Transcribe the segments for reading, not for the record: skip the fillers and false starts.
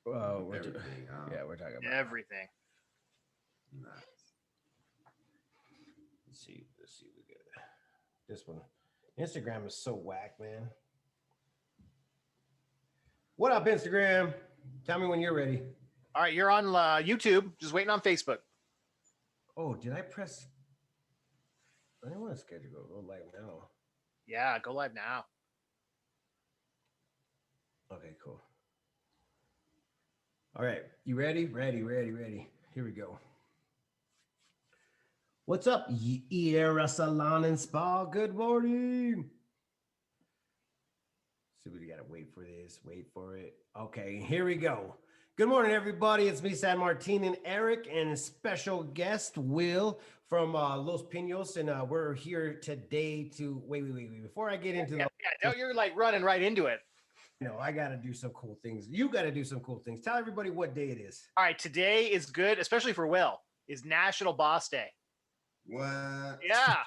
Everything. Yeah, we're talking about Everything. Nice. let's see. We get this one. Instagram is so whack, man. What up, Instagram? Tell me when you're ready. All right, you're on YouTube. Just waiting on Facebook. Oh, did I press? I didn't want to schedule go live now. Yeah, go live now. Okay, cool. All right, you ready? Ready. Here we go. What's up, Era Salon and Spa? Good morning. So we gotta wait for this. Wait for it. Okay, here we go. Good morning, everybody. It's me, San Martin, and Eric, and a special guest, Will from Los Pinos, and we're here today to wait. Before I get into Yeah, you're like running right into it. no, I gotta do some cool things. You gotta do some cool things. Tell everybody what day it is. All right, today is good, especially for Will. Is National Boss Day. What? Yeah.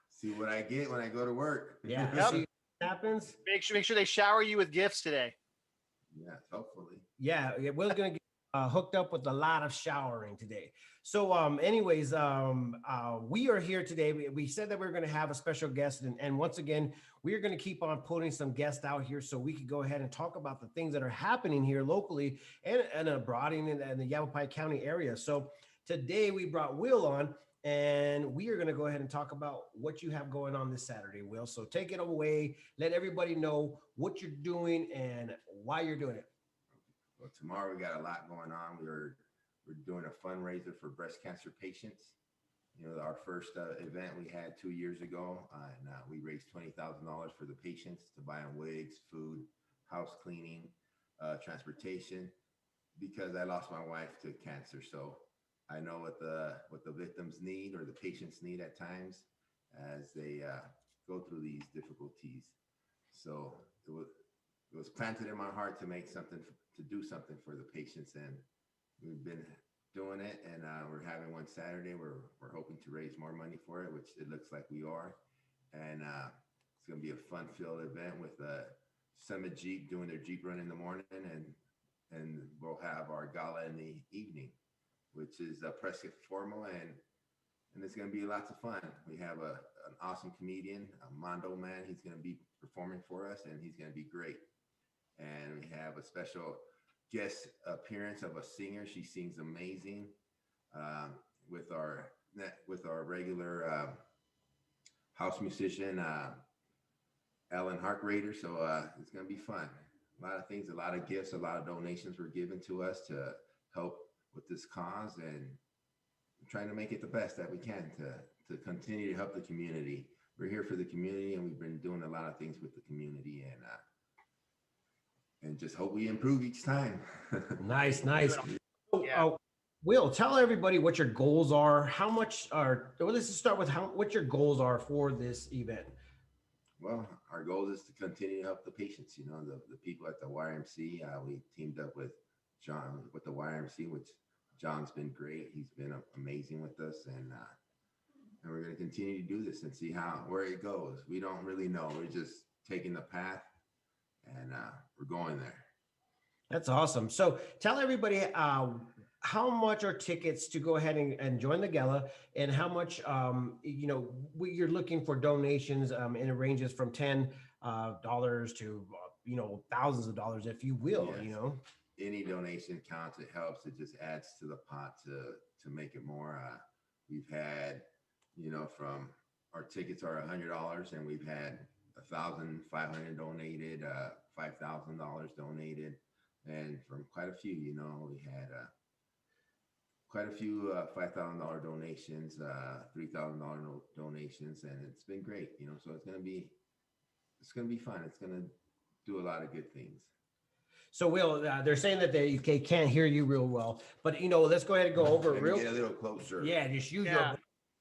See what I get when I go to work. Yeah. Yep. See what happens. Make sure they shower you with gifts today. Yes, hopefully. Yeah, Will's gonna get hooked up with a lot of showering today. So, anyways, we are here today. We said that we are going to have a special guest, and once again, we are going to keep on putting some guests out here so we could go ahead and talk about the things that are happening here locally and abroad in the Yavapai County area. So today we brought Will on. And we are going to go ahead and talk about what you have going on this Saturday, Will. So take it away. Let everybody know what you're doing and why you're doing it. Well, tomorrow we got a lot going on. We're doing a fundraiser for breast cancer patients. You know, our first event we had 2 years ago, and we raised $20,000 for the patients to buy them wigs, food, house cleaning, transportation, because I lost my wife to cancer. So I know what the victims need or the patients need at times as they go through these difficulties. So it was planted in my heart to make something, to do something for the patients, and we've been doing it. And we're having one Saturday. We're hoping to raise more money for it, which it looks like we are. And it's going to be a fun-filled event with Summit Jeep doing their Jeep run in the morning, and we'll have our gala in the evening, which is Prescott formal, and it's going to be lots of fun. We have an awesome comedian, Mondo Man. He's going to be performing for us, and he's going to be great. And we have a special guest appearance of a singer. She sings amazing with our regular house musician, Ellen Harkrader. So it's going to be fun. A lot of things, a lot of gifts, a lot of donations were given to us to help with this cause, and trying to make it the best that we can to continue to help the community. We're here for the community, and we've been doing a lot of things with the community, and just hope we improve each time. Nice. Yeah. Will, tell everybody what your goals are. How much are? Well, let's just start with what your goals are for this event. Well, our goal is to continue to help the patients. You know, the people at the YMC. We teamed up with John with the YMC, which John's been great. He's been amazing with us, and we're going to continue to do this and see where it goes. We don't really know. We're just taking the path, and we're going there. That's awesome. So tell everybody how much are tickets to go ahead and join the gala, and how much you're looking for donations, and it ranges from $10 to thousands of dollars, if you will. Yes. Any donation counts. It helps. It just adds to the pot to make it more. We've had, from our tickets are $100, and we've had $1,500 donated, $5,000 donated, and from quite a few. We had quite a few $5,000 donations, $3,000 donations, and it's been great. So it's gonna be fun. It's gonna do a lot of good things. So, Will, they're saying that they can't hear you real well, but let's go ahead and go over Maybe get a little closer. Yeah, just use your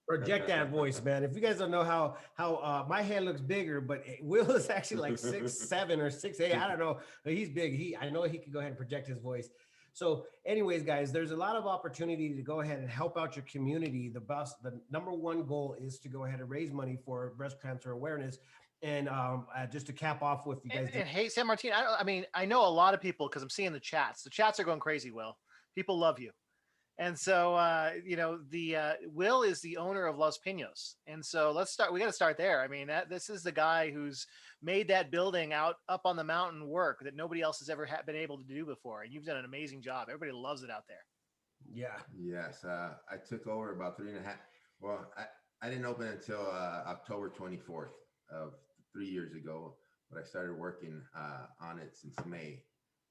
project that voice, man. If you guys don't know how my head looks bigger, but Will is actually like 6'7" or 6'8". I don't know, but he's big. I know he can go ahead and project his voice. So, anyways, guys, there's a lot of opportunity to go ahead and help out your community. The number one goal is to go ahead and raise money for breast cancer awareness. And just to cap off with you guys. And hey, San Martin, I know a lot of people because I'm seeing the chats. The chats are going crazy, Will. People love you. And so, Will is the owner of Los Pinos. And so let's start. We got to start there. I mean, this is the guy who's made that building up on the mountain work that nobody else has ever been able to do before. And you've done an amazing job. Everybody loves it out there. Yeah. Yes. I took over about 3.5. Well, I didn't open until October 24th of 3 years ago, but I started working on it since May.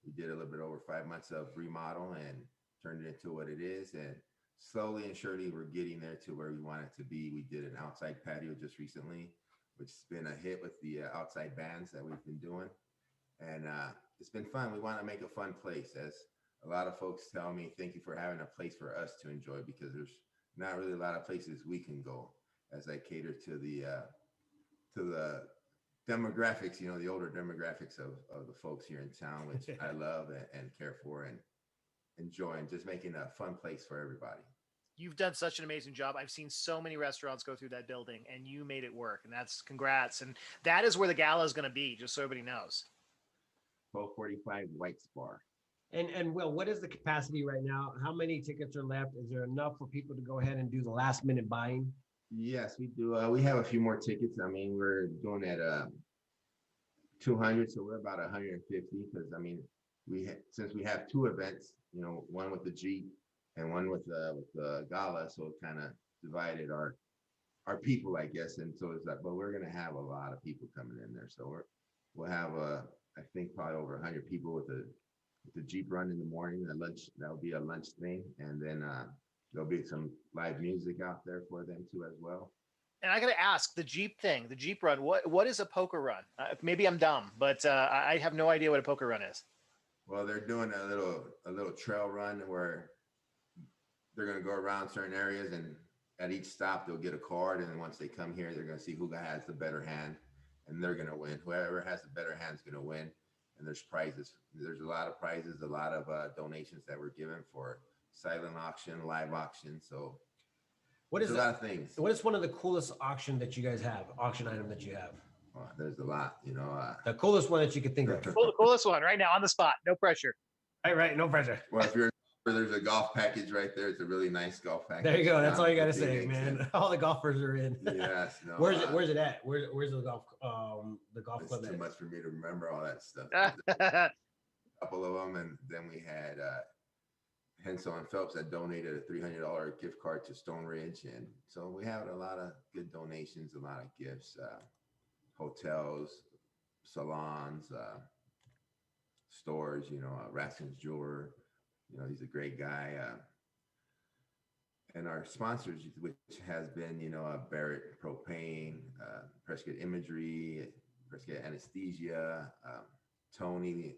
We did a little bit over 5 months of remodel and turned it into what it is. And slowly and surely, we're getting there to where we want it to be. We did an outside patio just recently, which has been a hit with the outside bands that we've been doing. And it's been fun. We want to make a fun place. As a lot of folks tell me, thank you for having a place for us to enjoy, because there's not really a lot of places we can go as I cater to the demographics, the older demographics of the folks here in town, which I love and care for and enjoy, and just making a fun place for everybody. You've done such an amazing job. I've seen so many restaurants go through that building, and you made it work, and that's congrats. And that is where the gala is going to be, just so everybody knows. 1245 White's Bar. And Will, what is the capacity right now? How many tickets are left? Is there enough for people to go ahead and do the last minute buying? Yes, we do. We have a few more tickets. I mean, we're doing at 200, so we're about 150, because since we have two events, one with the Jeep and one with the gala, so it kind of divided our people, I guess. And so it's like, but we're gonna have a lot of people coming in there, so we'll have I think probably over 100 people with the Jeep run in the morning. At lunch, that'll be a lunch thing, and then there'll be some live music out there for them too as well. And I got to ask, the Jeep run, what is a poker run? Maybe I'm dumb, but I have no idea what a poker run is. Well, they're doing a little trail run where they're going to go around certain areas, and at each stop they'll get a card, and then once they come here, they're going to see who has the better hand, and they're going to win. Whoever has the better hand is going to win, and there's prizes. There's a lot of prizes, a lot of donations that were given for silent auction, live auction. So what is a lot of things. What is one of the coolest auction item that you have? Oh, there's a lot, The coolest one that you could think of. The coolest one right now on the spot, no pressure. Right, no pressure. Well, there's a golf package right there. It's a really nice golf package. There you go. That's all you got to say, man. All the golfers are in. Yes. No, Where's it at? Where's the golf club? It's too much for me to remember all that stuff. A couple of them, and then we had Hensel and Phelps that donated a $300 gift card to Stone Ridge, and so we have a lot of good donations, a lot of gifts, hotels, salons, stores. Raskin's Jeweler. He's a great guy. And our sponsors, which has been, Barrett Propane, Prescott Imagery, Prescott Anesthesia, Tony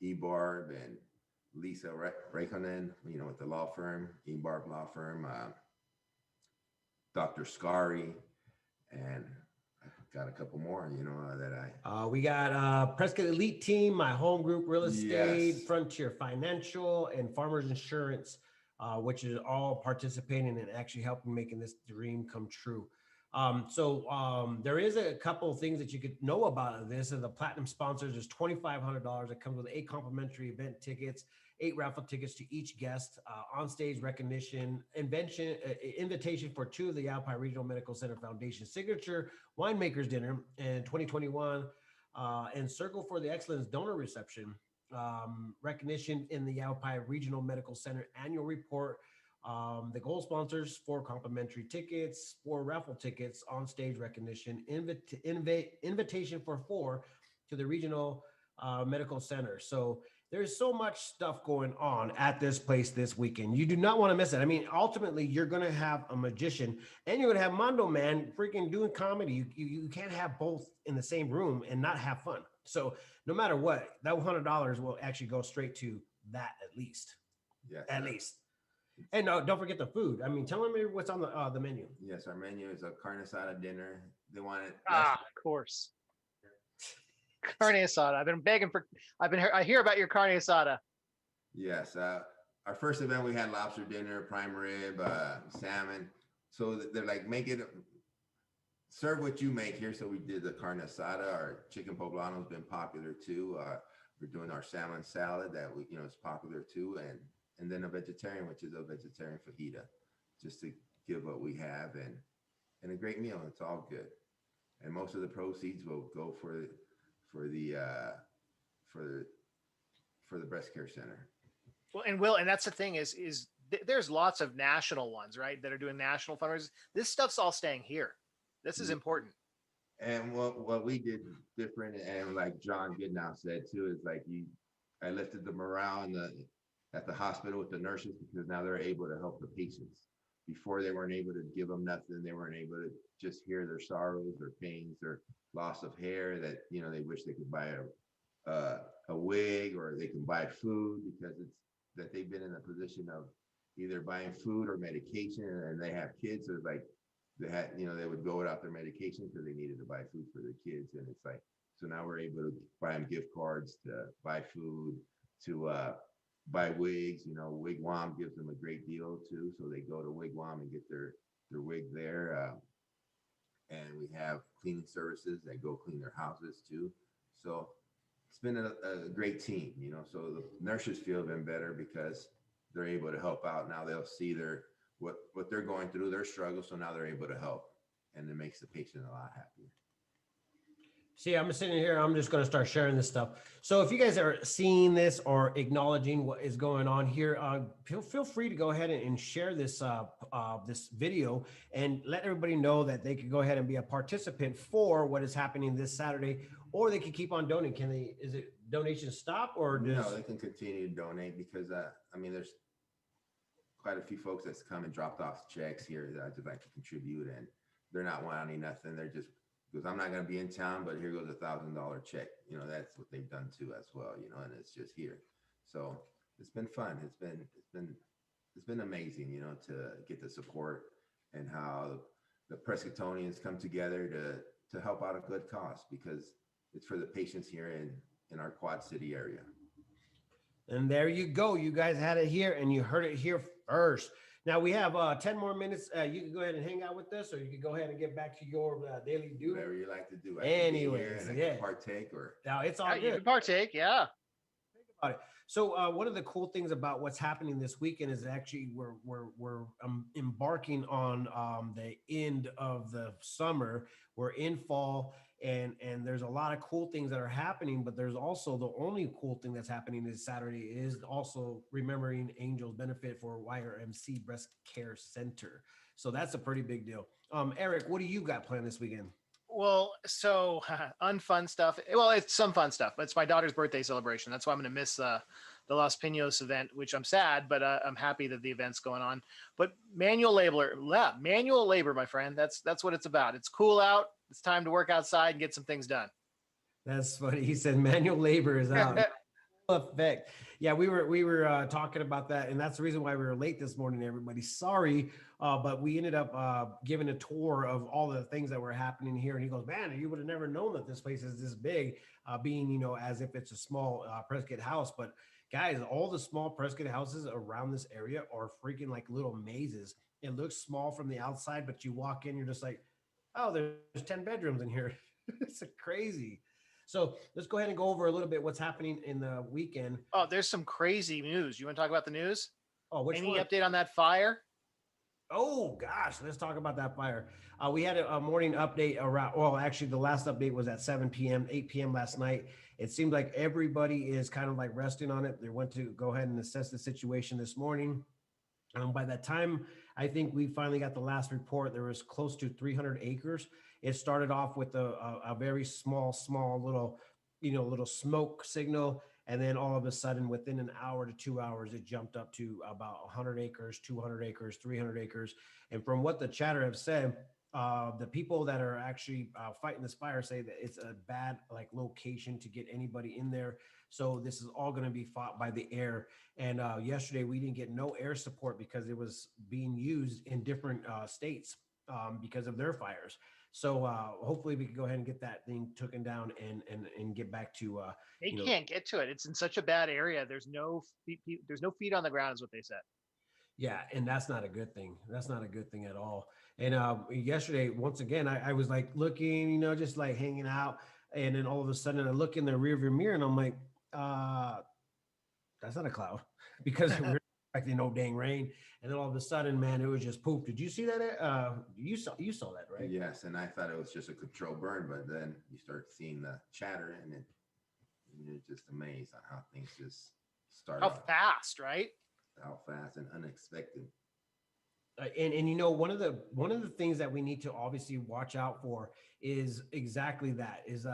Ebarb, and Lisa Raikkonen, with the law firm, Ebarb Law Firm, Dr. Scary, and I've got a couple more, that I. We got Prescott Elite Team, My Home Group Real Estate, Yes. Frontier Financial, and Farmers Insurance, which is all participating and actually helping making this dream come true. So there is a couple of things that you could know about this. And the platinum sponsors is $2,500. It comes with 8 complimentary event tickets, 8 raffle tickets to each guest, on-stage recognition, invitation for 2 of the Alpine Regional Medical Center Foundation signature winemakers dinner in 2021, and Circle for the Excellence donor reception, recognition in the Alpine Regional Medical Center annual report. The gold sponsors, 4 complimentary tickets, 4 raffle tickets, on stage recognition, invitation for 4 to the regional medical center. So there's so much stuff going on at this place this weekend. You do not want to miss it. I mean, ultimately, you're going to have a magician and you're going to have Mondo Man freaking doing comedy. You can't have both in the same room and not have fun. So no matter what, that $100 will actually go straight to that at least. Yes. At least. And don't forget the food. I mean, tell them what's on the menu. Yes, our menu is a carne asada dinner. They want it. Of course. Carne asada. I've been begging for. I hear about your carne asada. Yes. Our first event, we had lobster dinner, prime rib, salmon. So they're like, make it serve what you make here. So we did the carne asada. Our chicken poblano has been popular too. We're doing our salmon salad that is popular too, and then a vegetarian, which is a vegetarian fajita, just to give what we have and a great meal. It's all good, and most of the proceeds will go for the breast care center. Well, and that's the thing is there's lots of national ones, right, that are doing national fundraisers. This stuff's all staying here. This is important. And what we did different, and like John Goodnow said too, is like I lifted the morale at the hospital with the nurses, because now they're able to help the patients. Before they weren't able to give them nothing. They weren't able to just hear their sorrows, their pains, their loss of hair, that they wish they could buy a wig, or they can buy food, because it's that they've been in a position of either buying food or medication, and they have kids. So it's like they would go without their medication because they needed to buy food for their kids. And it's like, so now we're able to buy them gift cards to buy food, to buy wigs. Wigwam gives them a great deal too. So they go to Wigwam and get their wig there. And we have cleaning services that go clean their houses too. So it's been a great team, so the nurses feel even better because they're able to help out. Now they'll see what they're going through, their struggle. So now they're able to help, and it makes the patient a lot happier. See, I'm sitting here. I'm just going to start sharing this stuff. So if you guys are seeing this or acknowledging what is going on here, feel free to go ahead and share this this video and let everybody know that they could go ahead and be a participant for what is happening this Saturday, or they can keep on donating. Is it donations stop, or no? They can continue to donate, because there's quite a few folks that's come and dropped off checks here that I'd just like to contribute, and they're not wanting nothing. They're just, because I'm not going to be in town, but here goes $1,000 check. That's what they've done too as well. And it's just here. So it's been fun. It's been amazing, to get the support, and how the Prescottonians come together to help out a good cause, because it's for the patients here in our Quad City area. And there you go. You guys had it here, and you heard it here first. Now we have 10 more minutes. You can go ahead and hang out with us, or you can go ahead and get back to your daily duty. Whatever you like to do. Anyways, I can partake, or now it's all good. You can partake, yeah. Think about it. So one of the cool things about what's happening this weekend is actually we're embarking on the end of the summer. We're in fall, and there's a lot of cool things that are happening, but there's also the only cool thing that's happening this Saturday is also remembering Angels Benefit for YRMC Breast Care Center. So that's a pretty big deal. Eric, what do you got planned this weekend? Well, so unfun stuff. Well, it's some fun stuff. It's my daughter's birthday celebration. That's why I'm going to miss the Los Pinos event, which I'm sad, but I'm happy that the event's going on. But manual labor, my friend. That's what it's about. It's cool out. It's time to work outside and get some things done. That's funny. He said manual labor is out. Effect. Yeah, we were talking about that, and that's the reason why we were late this morning, everybody. Sorry, but we ended up giving a tour of all the things that were happening here, and he goes, man, you would have never known that this place is this big, being as if it's a small Prescott house. But guys, all the small Prescott houses around this area are freaking like little mazes. It looks small from the outside, but you walk in, you're just like, oh, there's 10 bedrooms in here. It's crazy. So let's go ahead and go over a little bit what's happening in the weekend. Oh, there's some crazy news. You want to talk about the news? Oh, any update on that fire? Oh gosh, let's talk about that fire. We had a morning update around. Well, actually, the last update was at 7 p.m., 8 p.m. last night. It seemed like everybody is kind of like resting on it. They went to go ahead and assess the situation this morning. By that time, I think we finally got the last report. There was close to 300 acres. It started off with a very small little, little smoke signal. And then all of a sudden, within an hour to 2 hours, it jumped up to about 100 acres, 200 acres, 300 acres. And from what the chatter have said, the people that are actually fighting this fire say that it's a bad location to get anybody in there. So this is all going to be fought by the air. And yesterday we didn't get no air support because it was being used in different states because of their fires. So hopefully we can go ahead and get that thing taken down and get back to. They can't get to it. It's in such a bad area. There's no feet on the ground, is what they said. Yeah, and that's not a good thing. That's not a good thing at all. And yesterday, once again, I was like looking, just like hanging out, and then all of a sudden, I look in the rearview mirror, and I'm like, uh, that's not a cloud, because we're expecting no dang rain. And then all of a sudden, man, it was just poof. Did you see that? You saw that, right? Yes, and I thought it was just a control burn, but then you start seeing the chatter, and you're just amazed on how things just start How off, fast, right? how fast and unexpected. And one of the things that we need to obviously watch out for is exactly that, is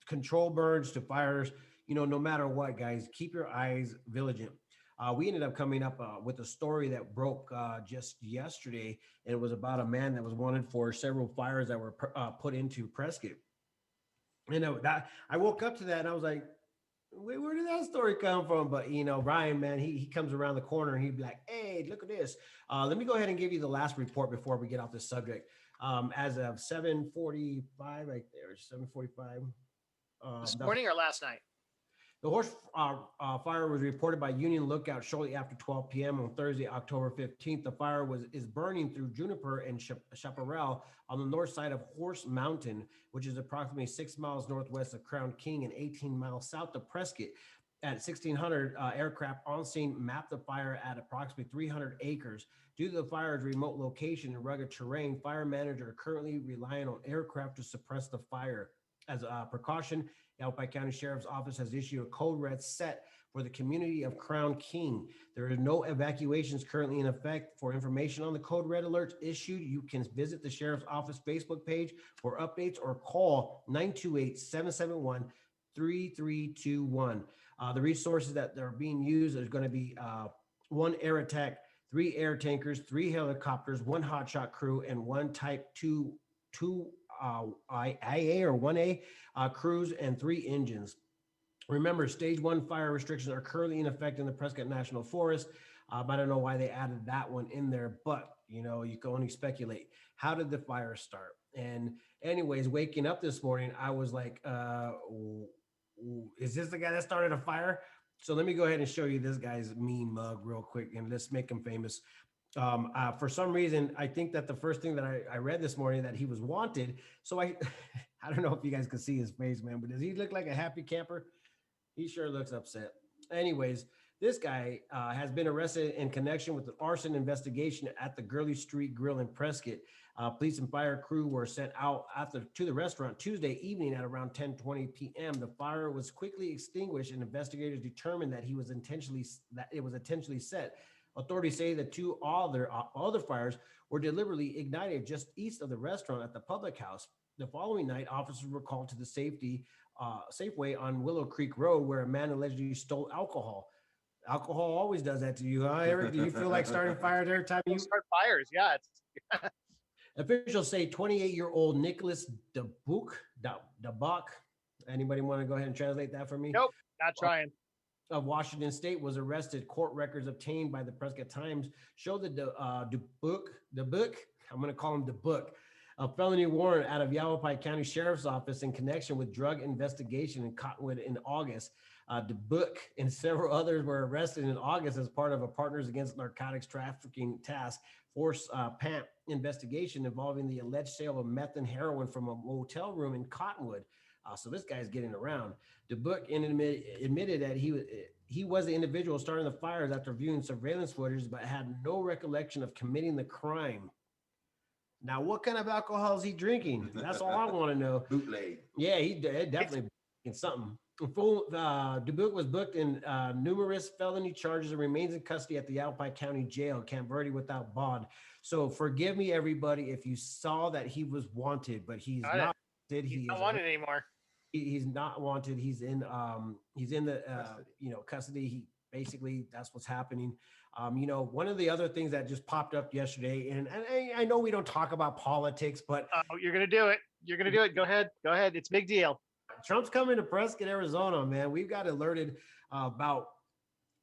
control burns to fires. No matter what, guys, keep your eyes vigilant. We ended up coming up with a story that broke just yesterday, and it was about a man that was wanted for several fires that were put into Prescott. That I woke up to that and I was like, where did that story come from? But Ryan, man, he comes around the corner and he'd be like, hey, look at this. Let me go ahead and give you the last report before we get off this subject. As of 7:45, right there, 7:45. This morning or last night? The horse fire was reported by Union Lookout shortly after 12 p.m. on Thursday, October 15th. The fire is burning through Juniper and Chaparral on the north side of Horse Mountain, which is approximately 6 miles northwest of Crown King and 18 miles south of Prescott. At 1600, aircraft on scene mapped the fire at approximately 300 acres. Due to the fire's remote location and rugged terrain, fire manager are currently relying on aircraft to suppress the fire. As a precaution, Yavapai County Sheriff's Office has issued a code red set for the community of Crown King. There are no evacuations currently in effect. For information on the code red alerts issued, you can visit the Sheriff's Office Facebook page for updates or call 928-771-3321. The resources that are being used is going to be one air attack, 3 air tankers, 3 helicopters, 1 hotshot crew, and 1 Type 2 IA or 1A crews, and 3 engines. Remember, stage 1 fire restrictions are currently in effect in the Prescott National Forest. I don't know why they added that one in there, but you can only speculate. How did the fire start? And anyways, waking up this morning, I was like, is this the guy that started a fire? So let me go ahead and show you this guy's mean mug real quick, and let's make him famous. For some reason, I think that the first thing that I read this morning that he was wanted. So I don't know if you guys can see his face, man, but does he look like a happy camper? He sure looks upset. Anyways, this guy has been arrested in connection with an arson investigation at the Gurley Street Grill in Prescott. Police and fire crew were sent out to the restaurant Tuesday evening at around 10:20 p.m. The fire was quickly extinguished, and investigators determined that it was intentionally set. Authorities say the 2 other fires were deliberately ignited just east of the restaurant at the public house. The following night, officers were called to the Safeway on Willow Creek Road, where a man allegedly stole alcohol. Alcohol always does that to you, huh, Eric? Do you feel like starting fires every time you start fires? Yeah, it's Officials say 28-year-old Nicholas Dubuc. Anybody want to go ahead and translate that for me? Nope, not trying. Of Washington State was arrested. Court records obtained by the Prescott Times show that Dubuc, I'm going to call him Dubuc, a felony warrant out of Yavapai County Sheriff's Office in connection with drug investigation in Cottonwood in August. Dubuc and several others were arrested in August as part of a Partners Against Narcotics Trafficking Task Force PAMP investigation involving the alleged sale of meth and heroin from a motel room in Cottonwood. So this guy's getting around. Dubuc admitted that he was the individual starting the fires after viewing surveillance footage, but had no recollection of committing the crime. Now, what kind of alcohol is he drinking? That's all I want to know. Bootleg. Yeah, he definitely in something. Dubuc was booked in numerous felony charges and remains in custody at the Yavapai County Jail, Camp Verde, without bond. So forgive me, everybody, if you saw that he was wanted, but he's not wanted. He's not wanted anymore. He's not wanted. He's in the custody. He basically, that's what's happening. One of the other things that just popped up yesterday, and I know we don't talk about politics, but you're gonna do it. You're gonna do it. Go ahead. It's a big deal. Trump's coming to Prescott, Arizona, man. We've got alerted about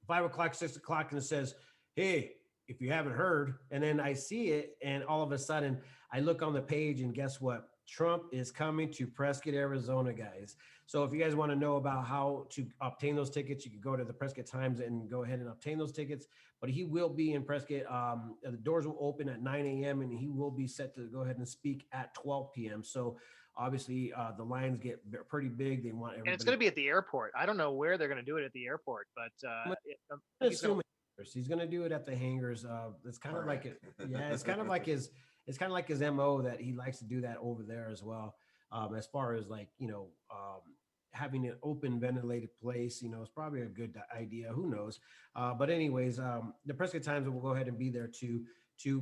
5 o'clock, 6 o'clock, and it says, hey, if you haven't heard, and then I see it, and all of a sudden I look on the page, and guess what? Trump is coming to Prescott, Arizona, guys. So if you guys want to know about how to obtain those tickets, you can go to the Prescott Times and go ahead and obtain those tickets. But he will be in Prescott. The doors will open at 9 a.m. and he will be set to go ahead and speak at 12 p.m. So obviously the lines get pretty big. They want everybody. And it's going to be at the airport. I don't know where they're going to do it at the airport, but he's going to do it at the hangars. It's kind of like it. Yeah, it's kind of like his. It's kind of like his MO that he likes to do that over there as well. As far as like, having an open ventilated place, it's probably a good idea. Who knows? But anyways, the Prescott Times will go ahead and be there to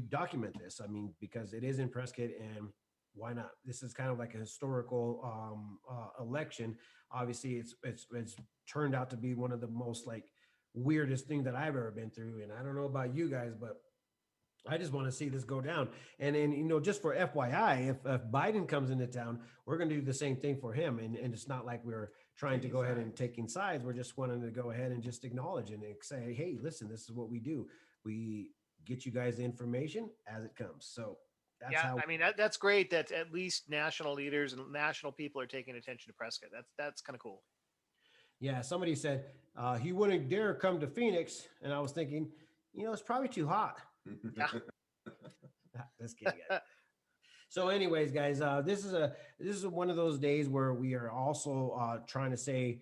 document this. I mean, because it is in Prescott, and why not? This is kind of like a historical election. Obviously, it's turned out to be one of the most like weirdest things that I've ever been through. And I don't know about you guys, but I just want to see this go down. And then, just for FYI, if Biden comes into town, we're going to do the same thing for him. And it's not like we're trying to go ahead and taking sides. We're just wanting to go ahead and just acknowledge and say, hey, listen, this is what we do. We get you guys the information as it comes. So that's how. I mean, that's great that at least national leaders and national people are taking attention to Prescott. That's kind of cool. Yeah. Somebody said he wouldn't dare come to Phoenix. And I was thinking, it's probably too hot. Yeah. Just kidding, guys. So anyways, guys, this is one of those days where we are also trying to say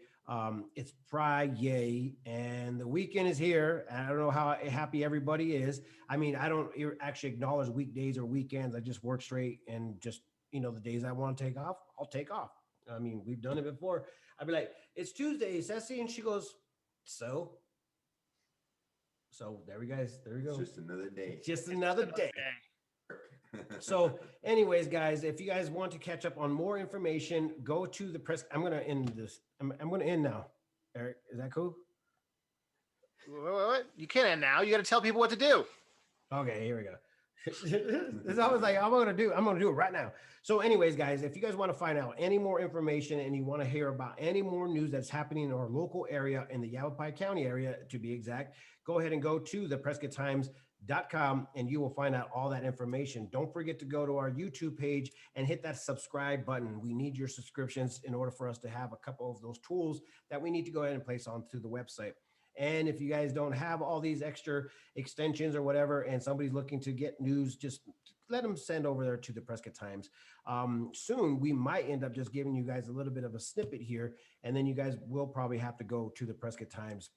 it's Friday and the weekend is here. I don't know how happy everybody is. I mean, I don't actually acknowledge weekdays or weekends. I just work straight, and just, the days I want to take off, I'll take off. I mean, we've done it before. I'd be like, it's Tuesday, Ceci, and she goes, so there we go. It's just another day. Just another day. So anyways, guys, if you guys want to catch up on more information, go to the press. I'm going to end this. I'm going to end now. Eric, is that cool? What? You can't end now. You got to tell people what to do. Okay, here we go. It's always like, I'm going to do it right now. So anyways, guys, if you guys want to find out any more information and you want to hear about any more news that's happening in our local area, in the Yavapai County area, to be exact, go ahead and go to the PrescottTimes.com and you will find out all that information. Don't forget to go to our YouTube page and hit that subscribe button. We need your subscriptions in order for us to have a couple of those tools that we need to go ahead and place onto the website. And if you guys don't have all these extra extensions or whatever, and somebody's looking to get news, just let them send over there to the Prescott Times. Soon, we might end up just giving you guys a little bit of a snippet here, and then you guys will probably have to go to the Prescott Times.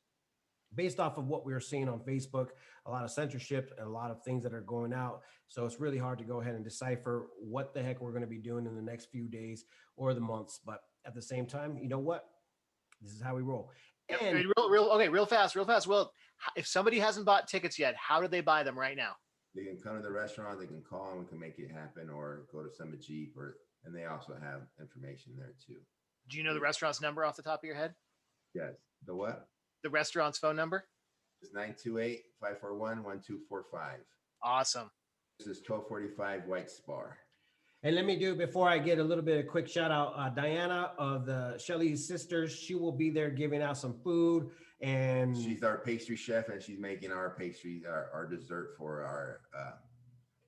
Based off of what we're seeing on Facebook, a lot of censorship and a lot of things that are going out. So it's really hard to go ahead and decipher what the heck we're going to be doing in the next few days or the months. But at the same time, you know what? This is how we roll. And real fast. Will, if somebody hasn't bought tickets yet, how do they buy them right now? They can come to the restaurant, they can call and we can make it happen, or go to Summit Jeep, and they also have information there too. Do you know the restaurant's number off the top of your head? Yes. The what? The restaurant's phone number? It's 928-541-1245. Awesome. This is 1245 White Spar. And let me do, before I get a little bit of quick shout out, Diana of the Shelley Sisters, she will be there giving out some food, and she's our pastry chef, and she's making our pastry, our dessert for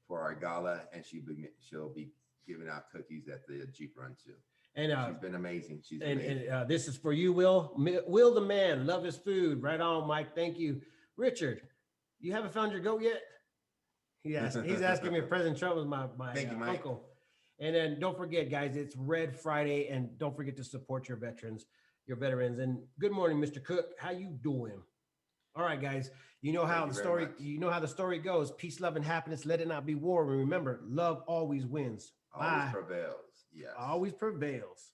our gala, and she'll be giving out cookies at the Jeep run too. And she's been amazing. And this is for you, Will. Will the man, love his food. Right on, Mike. Thank you, Richard. You haven't found your goat yet? He's asking me if President Trump was my uncle. And then don't forget, guys, it's Red Friday, and don't forget to support your veterans. And good morning, Mr. Cook. How you doing? All right, guys. You know how the story goes. Peace, love, and happiness. Let it not be war. And remember, love always wins. Always prevails. Yes. Always prevails.